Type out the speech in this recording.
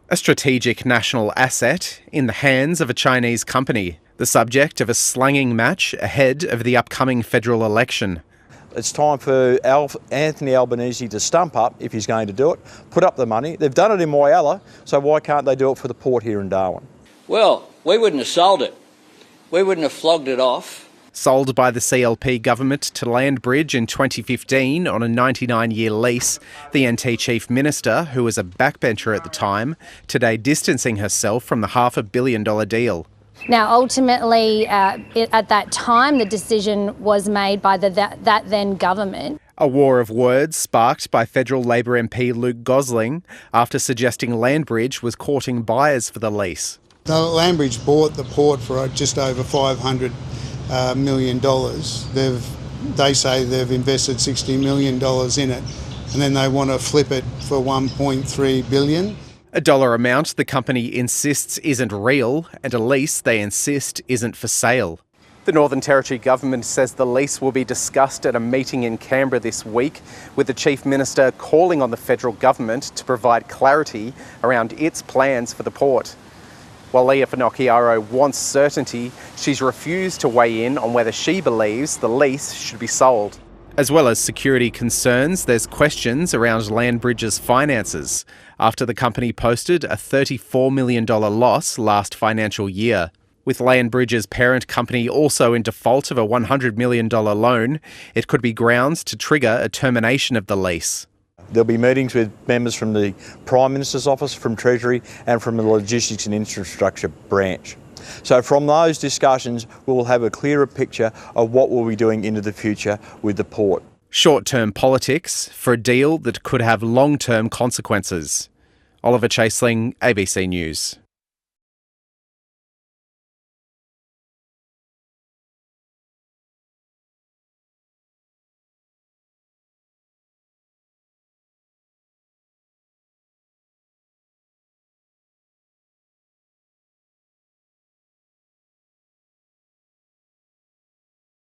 A strategic national asset in the hands of a Chinese company, the subject of a slanging match ahead of the upcoming federal election. It's time for Anthony Albanese to stump up if he's going to do it, put up the money. They've done it in Whyalla, so why can't they do it for the port here in Darwin? Well, we wouldn't have sold it. We wouldn't have flogged it off. Sold by the CLP government to Landbridge in 2015 on a 99-year lease, the NT Chief Minister, who was a backbencher at the time, today distancing herself from the $500 million deal. Now, ultimately, at that time, the decision was made by that then government. A war of words sparked by federal Labor MP Luke Gosling after suggesting Landbridge was courting buyers for the lease. Landbridge bought the port for just over $500 million. They say they've invested $60 million in it, and then they want to flip it for $1.3 billion. A dollar amount the company insists isn't real, and a lease they insist isn't for sale. The Northern Territory government says the lease will be discussed at a meeting in Canberra this week, with the Chief Minister calling on the federal government to provide clarity around its plans for the port. While Leah Finocchiaro wants certainty, she's refused to weigh in on whether she believes the lease should be sold. As well as security concerns, there's questions around Landbridge's finances after the company posted a $34 million loss last financial year. With Landbridge's parent company also in default of a $100 million loan, it could be grounds to trigger a termination of the lease. There'll be meetings with members from the Prime Minister's office, from Treasury and from the Logistics and Infrastructure branch. So from those discussions, we will have a clearer picture of what we'll be doing into the future with the port. Short-term politics for a deal that could have long-term consequences. Oliver Chaseling, ABC News.